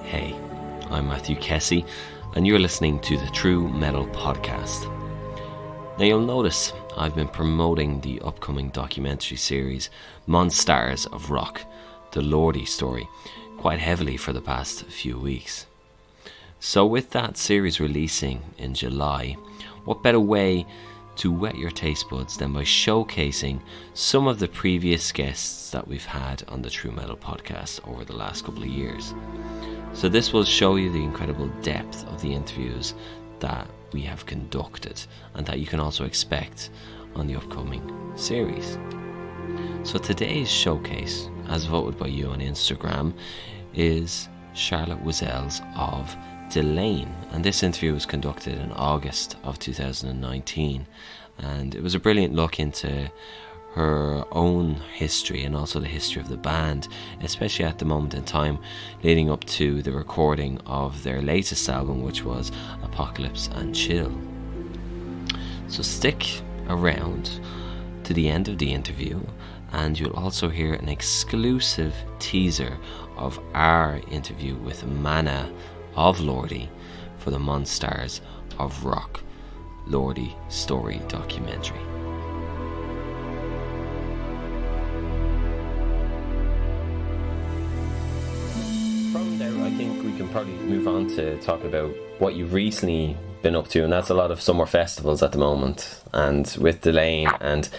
Hey, I'm Matthew Kessie, and you're listening to the True Metal Podcast. Now you'll notice I've been promoting the upcoming documentary series MonSTARs of Rock, the Lordi Story, quite heavily for the past few weeks. So with that series releasing in July, what better way to whet your taste buds than by showcasing some of the previous guests that we've had on the True Metal Podcast over the last couple of years. So this will show you the incredible depth of the interviews that we have conducted and that you can also expect on the upcoming series. So today's showcase, as voted by you on Instagram, is Charlotte Wessels of Delain, and this interview was conducted in August of 2019, and it was a brilliant look into her own history and also the history of the band, especially at the moment in time leading up to the recording of their latest album, which was Apocalypse and Chill. So stick around to the end of the interview and you'll also hear an exclusive teaser of our interview with Mana of Lordi for the MonSTARs of Rock Lordi Story documentary. From there, I think we can probably move on to talk about what you've recently been up to, and that's a lot of summer festivals at the moment, and with Delain, and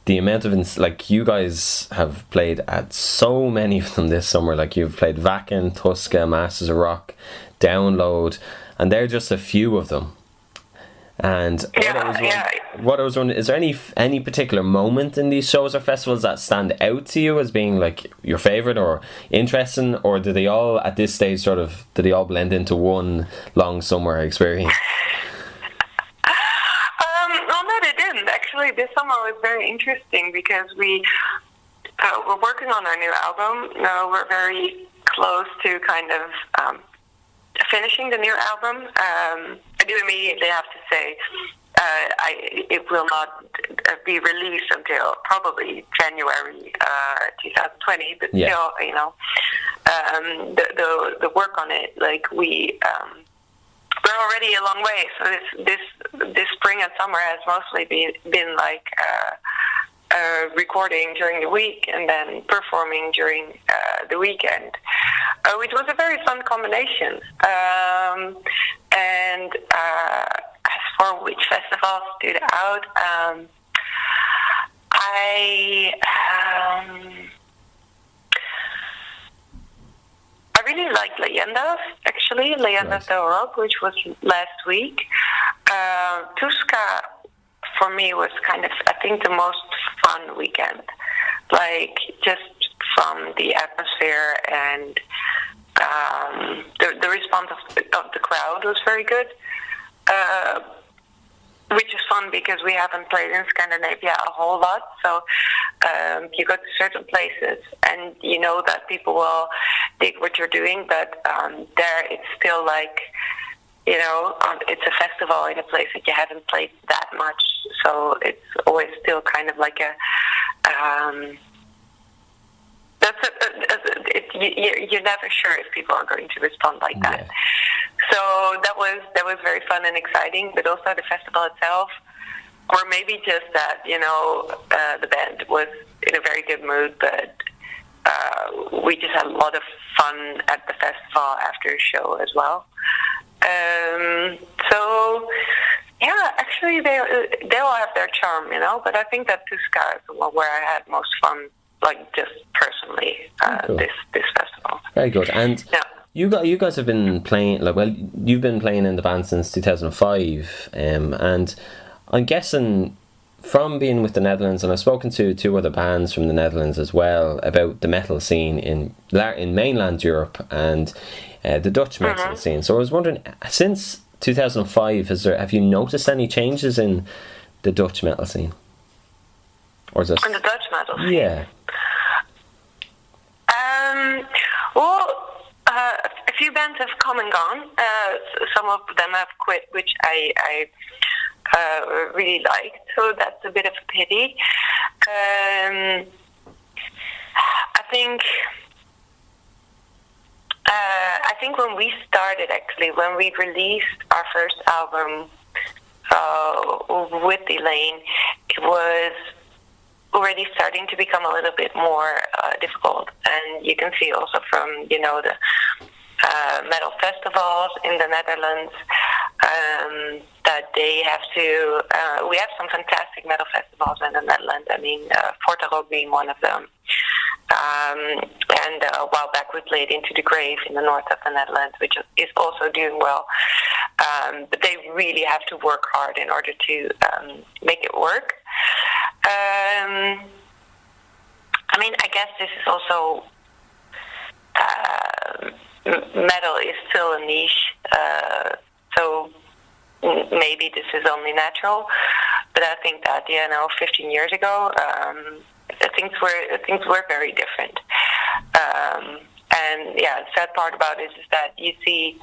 the amount of like you guys have played at so many of them this summer. Like you've played Vakken, Tuska, Masters of Rock, Download, and they're just a few of them. And what I was wondering, is there any particular moment in these shows or festivals that stand out to you as being like your favourite or interesting, or do they all at this stage do they all blend into one long summer experience? No, they didn't. Actually, this summer was very interesting because we're working on our new album. We're very close to kind of finishing the new album. I do immediately have to say it will not be released until probably January 2020. But still, you know, the work on it, like we're already a long way. So this spring and summer has mostly been like recording during the week and then performing during the weekend, which was a very fun combination. And as for which festivals stood out, I really liked Leyendas, actually, Leyendas of Rock, which was last week. Tuska, for me, was kind of, I think, the most fun weekend. Like, just from the atmosphere and the response of the crowd was very good. Which is fun because we haven't played in Scandinavia a whole lot. So you go to certain places and you know that people will dig what you're doing, but there it's still like, you know, it's a festival in a place that you haven't played that much. So it's always still kind of like you're never sure if people are going to respond like that. Yeah. So that was very fun and exciting, but also the festival itself, or maybe just that, you know, the band was in a very good mood, but we just had a lot of fun at the festival after the show as well. So yeah, actually they all have their charm, you know, but I think that Tuska is the one where I had most fun, like just personally, cool. this festival. Very good. And you guys have been playing, like, well, you've been playing in the band since 2005, and I'm guessing from being with the Netherlands, and I've spoken to two other bands from the Netherlands as well about the metal scene in mainland Europe and the Dutch metal scene. So I was wondering, since 2005, have you noticed any changes in the Dutch metal scene? Or is it in the Dutch metal scene? Yeah. Well, a few bands have come and gone. Some of them have quit, which I really liked. So that's a bit of a pity. I think think when we started, actually, when we released our first album with Delain, it was already starting to become a little bit more difficult. And you can see also from, the metal festivals in the Netherlands that they have to... we have some fantastic metal festivals in the Netherlands. I mean, Forte Rock being one of them. And a while back we played Into the Grave in the north of the Netherlands, which is also doing well. But they really have to work hard in order to make it work. I mean, I guess this is also... metal is still a niche, so maybe this is only natural. But I think that 15 years ago, things were very different. And the sad part about it is that you see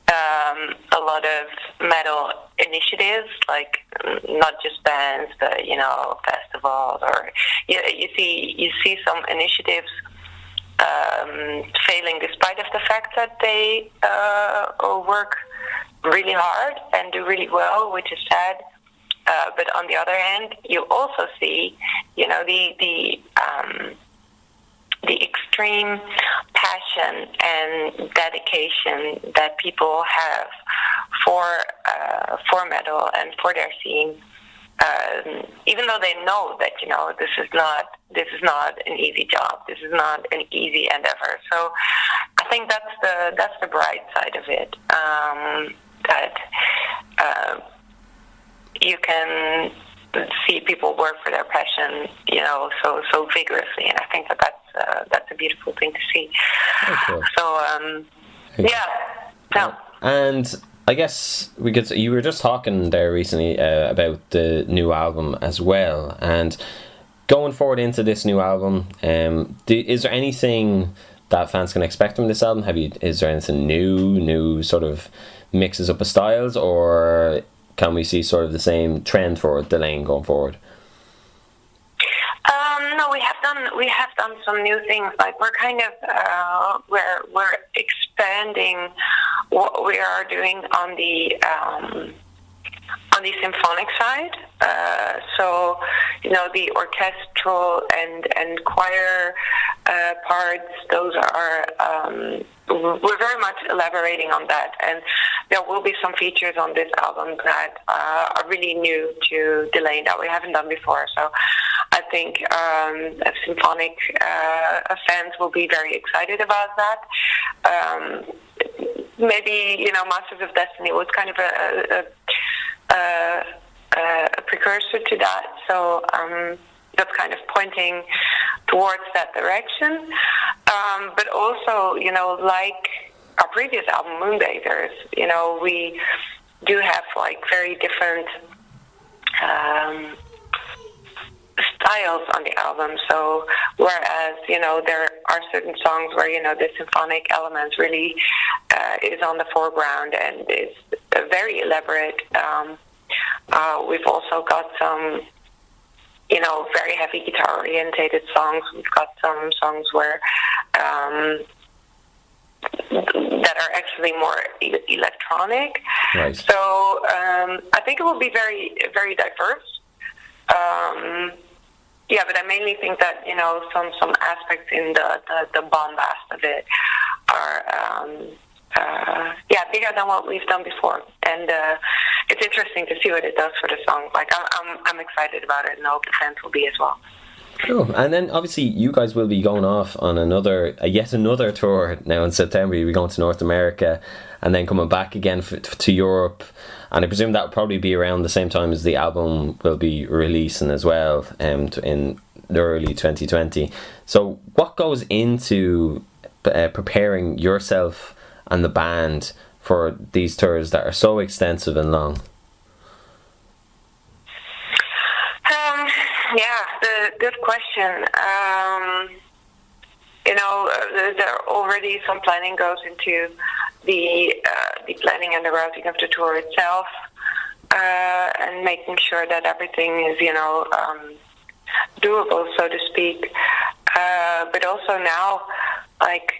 a lot of metal initiatives, like not just bands, but festivals, or you see some initiatives failing despite of the fact that they work really hard and do really well, which is sad. But on the other hand, you also see, the extreme passion and dedication that people have for metal and for their scene. Even though they know that this is not an easy job, this is not an easy endeavor. So I think that's the bright side of it. That you can see people work for their passion, so vigorously, and I think that's a beautiful thing to see. Okay. So no. And I guess you were just talking there recently about the new album as well, and going forward into this new album, is there anything that fans can expect from this album? Is there anything new sort of mixes up of styles, or can we see sort of the same trend for Delain going forward? No, we have done some new things. Like we're kind of we're expanding what we are doing on the symphonic side. So the orchestral and choir parts. Those are we're very much elaborating on that, and there will be some features on this album that are really new to Delain that we haven't done before. So I think symphonic fans will be very excited about that. Maybe Masters of Destiny was kind of a precursor to that. So that's kind of pointing towards that direction. But also, like our previous album, Moonbathers, we do have like very different styles on the album. So whereas, there are certain songs where, the symphonic elements really is on the foreground and is very elaborate. We've also got some, very heavy guitar-orientated songs. We've got some songs where that are actually more electronic. Right. So I think it will be very, very diverse. But I mainly think that some aspects in the bombast of it are bigger than what we've done before, and it's interesting to see what it does for the song. Like I'm excited about it, and I hope the fans will be as well. Cool. And then obviously you guys will be going off on yet another tour now in September. You'll be going to North America and then coming back again to Europe, and I presume that will probably be around the same time as the album will be releasing as well, in the early 2020. So what goes into preparing yourself and the band for these tours that are so extensive and long? Good question. There already some planning goes into the planning and the routing of the tour itself, and making sure that everything is doable, so to speak. But also now, like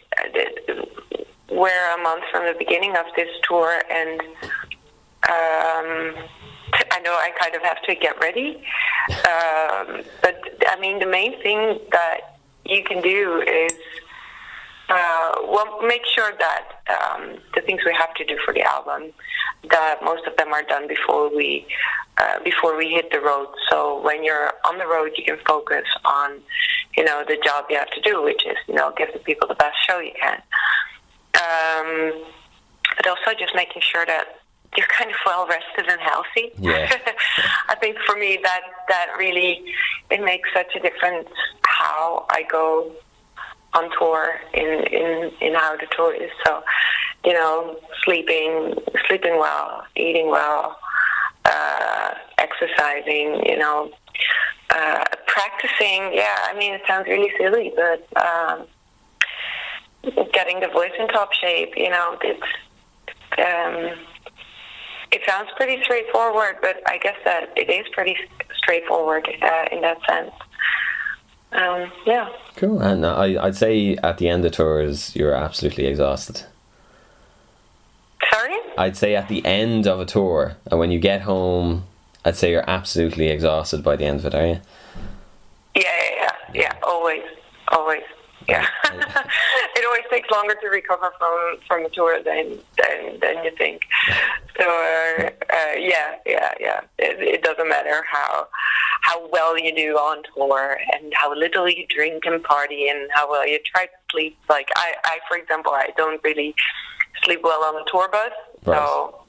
we're a month from the beginning of this tour, and I know I kind of have to get ready. But I mean, the main thing that you can do is, make sure that the things we have to do for the album, that most of them are done before we hit the road. So when you're on the road, you can focus on, the job you have to do, which is, give the people the best show you can. But also just making sure that you're kind of well rested and healthy. Yeah. I think for me that really, it makes such a difference how I go on tour in how the tour is. So, sleeping well, eating well, exercising, practicing. Yeah, I mean, it sounds really silly, but getting the voice in top shape, it sounds pretty straightforward, but I guess that it is pretty straightforward in that sense. Yeah. Cool. And I'd say at the end of tours, you're absolutely exhausted. Sorry? I'd say at the end of a tour, and when you get home, I'd say you're absolutely exhausted by the end of it, are you? Yeah. Always. Yeah. It always takes longer to recover from a tour than you think. So yeah. It doesn't matter how well you do on tour and how little you drink and party and how well you try to sleep. Like I for example, I don't really sleep well on the tour bus, right. So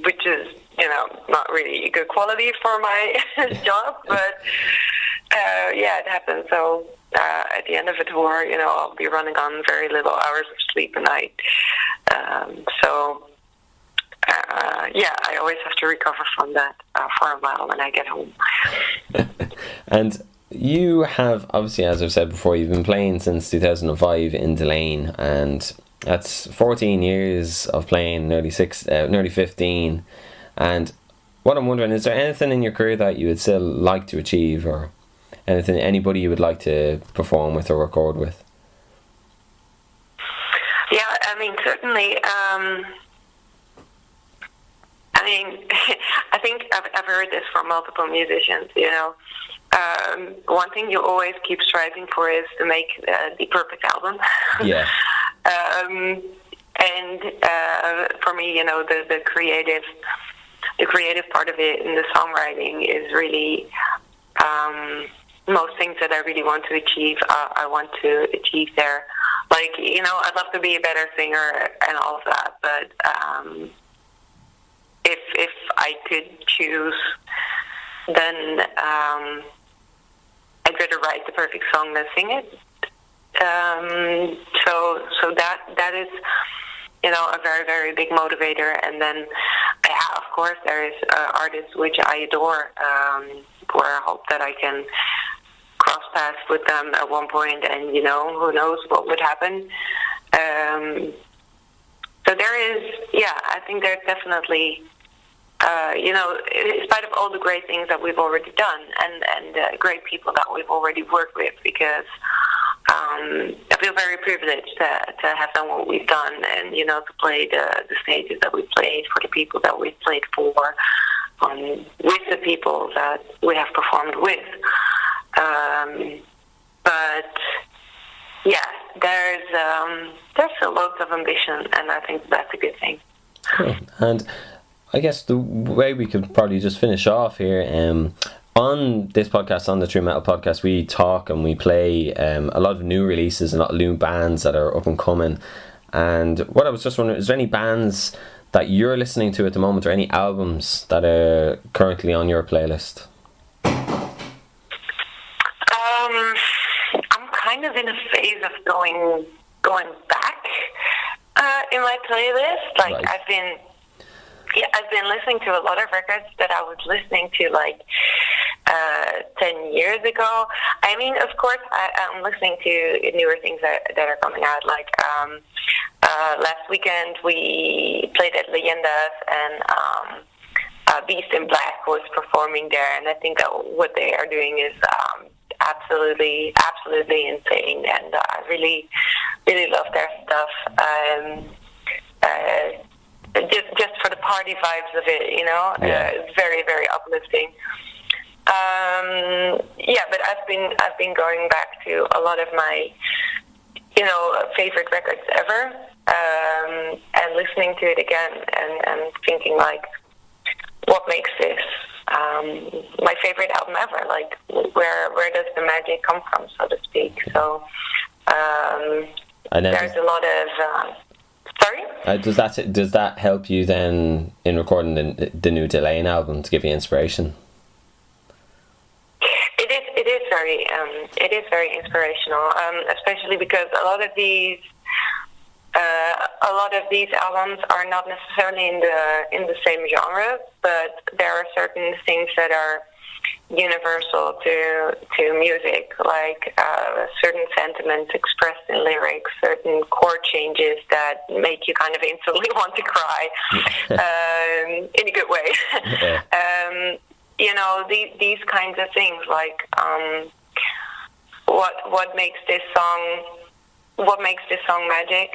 which is not really good quality for my job, but yeah, it happens. So at the end of a tour, I'll be running on very little hours of sleep a night. So yeah, I always have to recover from that for a while when I get home. And you have, obviously, as I've said before, you've been playing since 2005 in Delain, and that's 14 years of playing, nearly 15. And what I'm wondering, is there anything in your career that you would still like to achieve, or anybody you would like to perform with or record with? Yeah, I mean, certainly. I think I've heard this from multiple musicians, one thing you always keep striving for is to make the perfect album. Yeah. And for me, the creative part of it and the songwriting is really most things that I really want to achieve. I want to achieve there. Like, I'd love to be a better singer and all of that, but if I could choose, then I'd rather write the perfect song than sing it. So that is, a very, very big motivator. And then, of course, there is artists which I adore, where I hope that I can cross paths with them at one point, and who knows what would happen. So there is, I think there's definitely, in spite of all the great things that we've already done and great people that we've already worked with, because I feel very privileged to have done what we've done, and to play the stages that we played for the people that we've played for, with the people that we have performed with. But yeah, there's a lot of ambition, and I think that's a good thing. Cool. And I guess the way we could probably just finish off here, on this podcast, on the True Metal podcast, we talk and we play a lot of new releases, a lot of new bands that are up and coming. And what I was just wondering, is there any bands that you're listening to at the moment, or any albums that are currently on your playlist? I'm kind of in a phase of going back in my playlist. Like, right. I've been listening to a lot of records that I was listening to 10 years ago. I mean, of course, I'm listening to newer things that are coming out. Like last weekend we played at Leyendas, and Beast in Black was performing there, and I think that what they are doing is absolutely insane, and I really really love their stuff. Just for the party vibes of it, it's very, very uplifting. But I've been going back to a lot of my, favorite records ever, and listening to it again and thinking like, what makes this my favorite album ever? Like, where does the magic come from, so to speak? So there's a lot of. Sorry? Does that help you then in recording the new Delain album to give you inspiration? It is very inspirational, especially because a lot of these albums are not necessarily in the same genre, but there are certain things that are universal to music, like certain sentiments expressed in lyrics, certain chord changes that make you kind of instantly want to cry, in a good way. Yeah. These kinds of things, like what makes this song magic.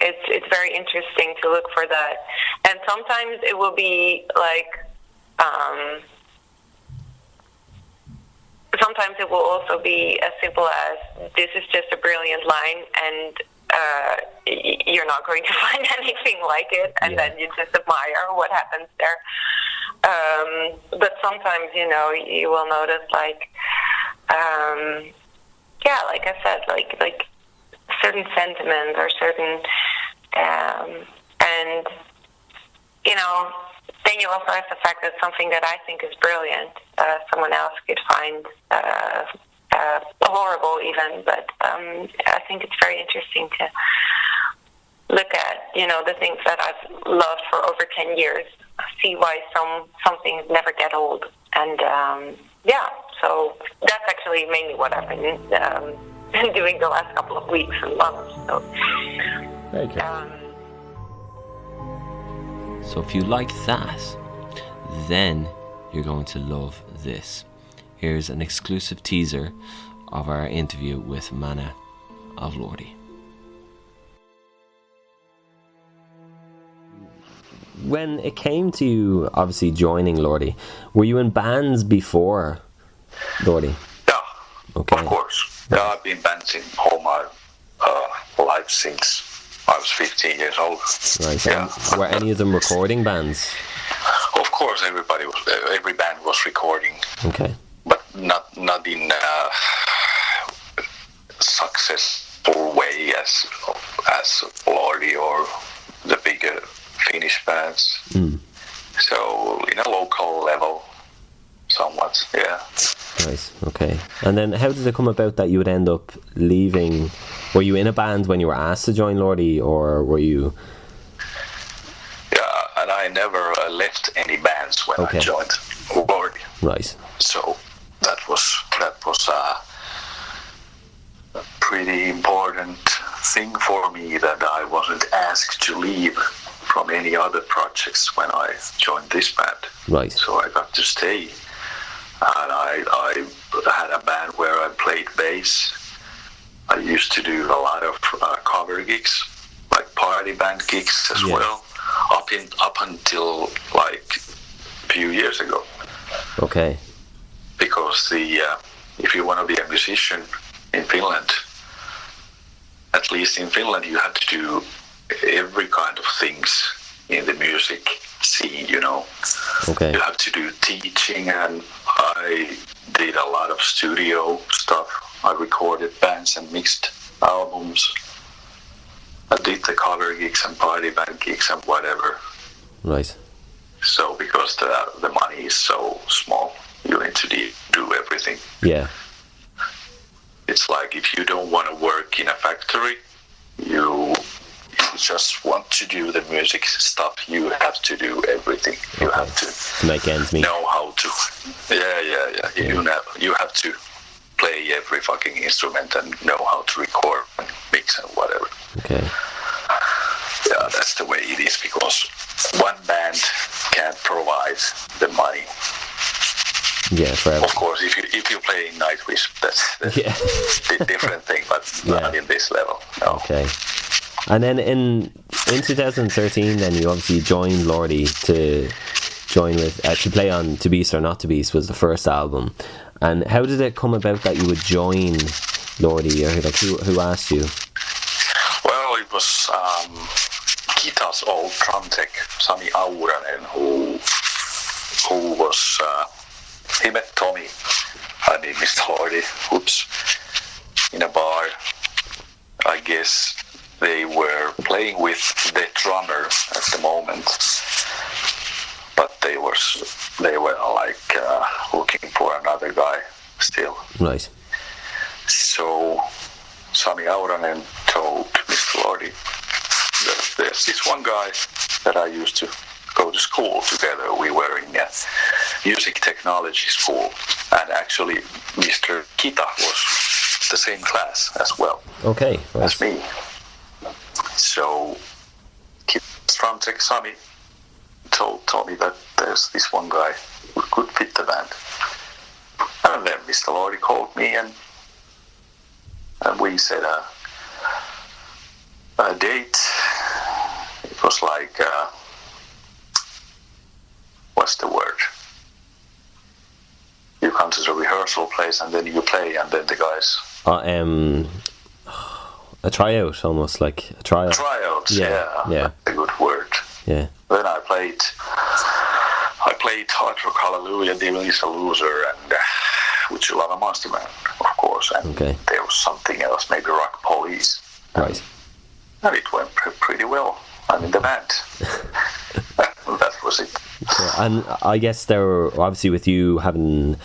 It's very interesting to look for that, and sometimes it will be like. Sometimes it will also be as simple as, this is just a brilliant line, and you're not going to find anything like it, and then you just admire what happens there. But sometimes, you will notice, like, like I said, like certain sentiments or certain, and, then you also have the fact that something that I think is brilliant, someone else could find horrible even, but I think it's very interesting to look at, the things that I've loved for over 10 years, see why some things never get old. And so that's actually mainly what I've been doing the last couple of weeks and months. So, very good. So if you like that, then you're going to love this. Here's an exclusive teaser of our interview with Mana of Lordi. When it came to you, obviously, joining Lordi, were you in bands before Lordi? Yeah, okay. Of course. Yeah, I've been dancing all my life since I was 15 years old. Right. Yeah. Were any of them recording bands? Of course, every band was recording. Okay. But not in successful way as Lordi or the bigger Finnish bands. So in a local level, somewhat. Yeah. Nice. Okay. And then, how did it come about that you would end up leaving? Were you in a band when you were asked to join Lordi, or were you? Yeah, and I never left any bands when I joined Lordi. Right. So that was a pretty important thing for me, that I wasn't asked to leave from any other projects when I joined this band. Right. So I got to stay. And I had a band where I played bass. I used to do a lot of cover gigs, like party band gigs as well, up until like a few years ago. Okay. Because if you want to be a musician in Finland, at least in Finland, you have to do every kind of things in the music scene, Okay. You have to do teaching, and I did a lot of studio stuff. I recorded bands and mixed albums. I did the cover gigs and party band gigs and whatever. Right. So because the money is so small, you need to do everything. Yeah. It's like, if you don't want to work in a factory, you just want to do the music stuff, you have to do everything. You have to make ends meet. Know how to. Yeah. You have to play every fucking instrument and know how to record and mix and whatever. Okay. Yeah, that's the way it is, because one band can't provide the money Yeah, forever. Of course, if you play in Nightwish, that's a different thing, but not in this level. No. Okay. And then in 2013, then you obviously joined Lordi to play on To Beast or Not To Beast was the first album. And how did it come about that you would join Lordi, or like who asked you? Well, it was Kita's old drum tech, Sami Auranen, who was he met Tommy, I mean Mr. Lordi, in a bar. I guess they were playing with the drummer at the moment, but they were like looking for another guy still. Right. So Sami Auranen told Mr. Lordi that there's this one guy that I used to go to school together. We were in a music technology school, and actually Mr. Kita was the same class as well. Okay. Right. As me. So Kita's drum tech Sami told me that there's this one guy who could fit the band. And then Mr. Lordi called me and we set a date. It was like what's the word? You come to the rehearsal place and then you play, and then the guys a tryout, almost like a tryout. Tryouts, yeah. That's a good word. Yeah. Then I played Hard Rock Hallelujah, Devil is a Loser, and Would You Love a Monster Man, of course. And there was something else, maybe Rock Police. Right. And it went pretty well. I'm in the band. That was it. Yeah, and I guess there were, obviously with you having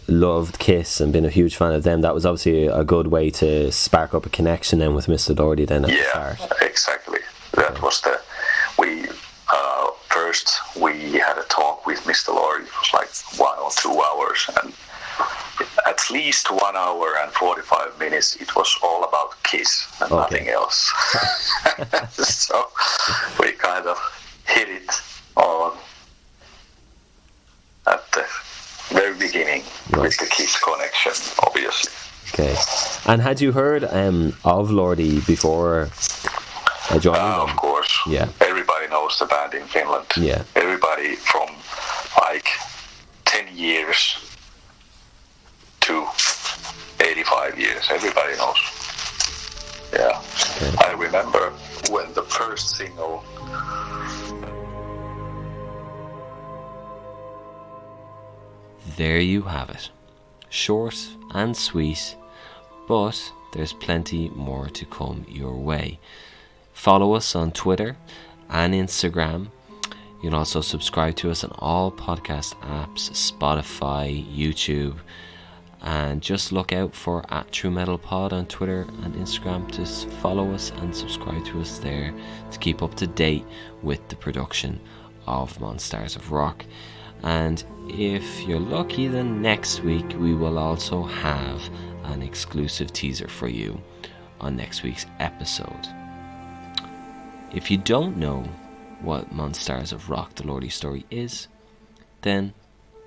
loved Kiss and been a huge fan of them, that was obviously a good way to spark up a connection then with Mr. Lordi then at the start. Yeah, exactly. That was first we had a talk with Mr. Lordi. It was like 1 or 2 hours, and at least 1 hour and 45 minutes it was all about Kiss and nothing else. So we kind of hit it on at the very beginning with the Kiss connection, obviously. Okay. And had you heard of Lordi before joining them? Of course. Yeah. Everybody knows the band in Finland. Yeah. Everybody from like 10 years to 85 years. Everybody knows. Yeah. Okay. I remember when the first single... There you have it. Short and sweet, but there's plenty more to come your way. Follow us on Twitter and Instagram. You can also subscribe to us on all podcast apps, Spotify, YouTube, and just look out for @TrueMetalPod on Twitter and Instagram to follow us and subscribe to us there to keep up to date with the production of MonSTARs of Rock. And if you're lucky, then next week we will also have an exclusive teaser for you on next week's episode. If you don't know what MonSTARs of Rock, the Lordi Story is, then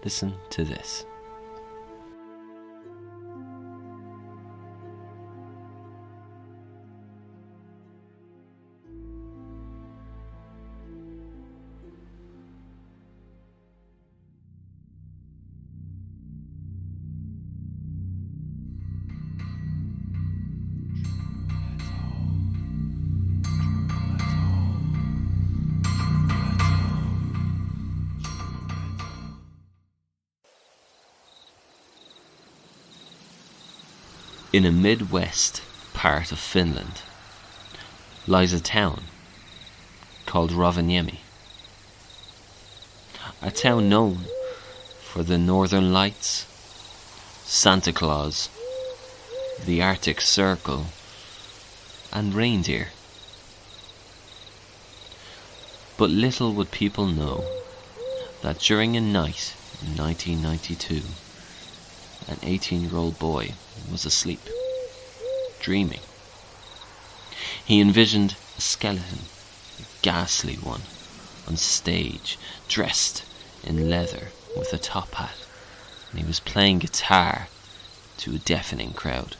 listen to this. In a Midwest part of Finland lies a town called Rovaniemi. A town known for the Northern Lights, Santa Claus, the Arctic Circle, and reindeer. But little would people know that during a night in 1992, an 18-year-old boy was asleep, dreaming. He envisioned a skeleton, a ghastly one, on stage, dressed in leather with a top hat, and he was playing guitar to a deafening crowd.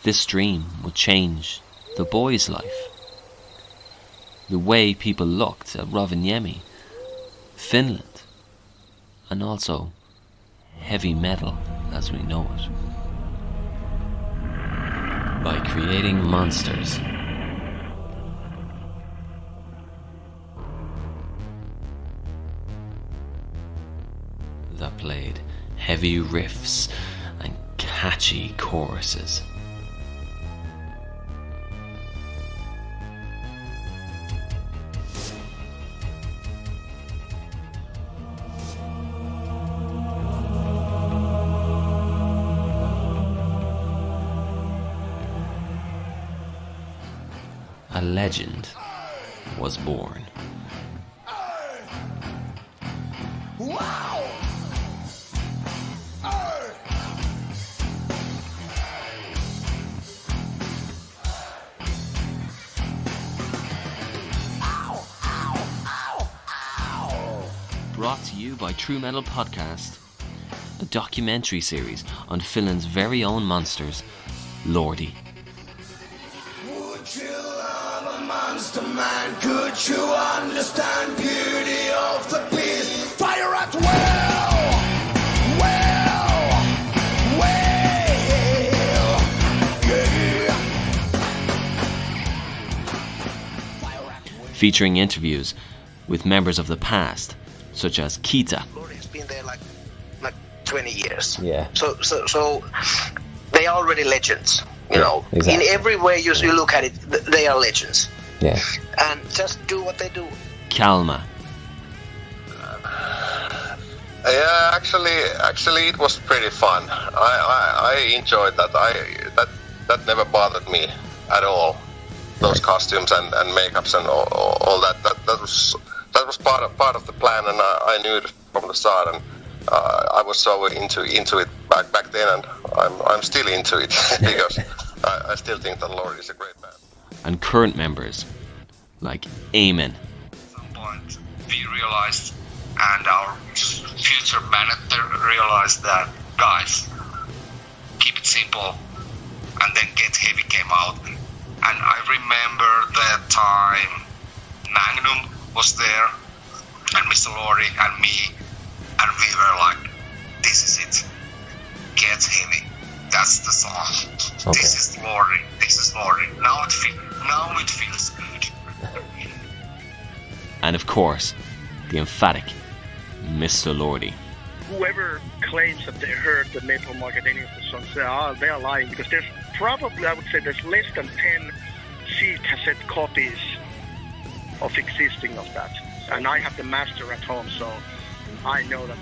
This dream would change the boy's life. The way people looked at Rovaniemi, Finland, and also heavy metal as we know it. By creating MonSTARs, that played heavy riffs and catchy choruses. A legend was born. Brought to you by True Metal Podcast, a documentary series on Finland's very own MonSTARs, Lordi. Would you love a monster man? Could you understand beauty of the beast? Fire at will! Featuring interviews with members of the past, such as Kita. Lordi has been there like 20 years. Yeah. So they are already legends. You know, exactly. In every way you look at it, they are legends. Yeah. And just do what they do. Kalma. Yeah, actually, it was pretty fun. I enjoyed that. That never bothered me at all. Those costumes and makeups and all that. That was part of the plan, and I knew it from the start. And I was so into it back then, and I'm still into it because I still think that Lordi is a great band. And current members like Eamon. At some point, we realized, and our future manager realized that, guys, keep it simple, and then Get Heavy came out. And I remember that time Magnum was there, and Mr. Lordi and me, and we were like, this is it. Get Heavy. That's the song. Okay. This is Lordi. This is Lordi. Now it feels good. And of course, the emphatic Mr. Lordi. Whoever claims that they heard the Metal Market, any of the songs, they are lying, because there's probably, I would say, there's less than 10 cassette copies of existing of that. And I have the master at home, so I know that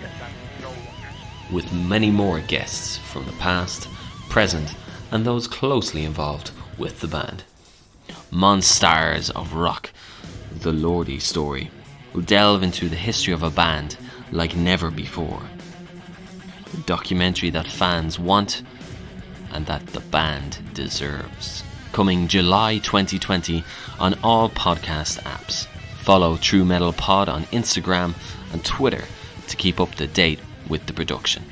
no one has. With many more guests from the past, present, and those closely involved with the band. MonSTARs of Rock, the Lordi Story, will delve into the history of a band like never before. A documentary that fans want and that the band deserves. Coming July 2020 on all podcast apps. Follow True Metal Pod on Instagram and Twitter to keep up to date with the production.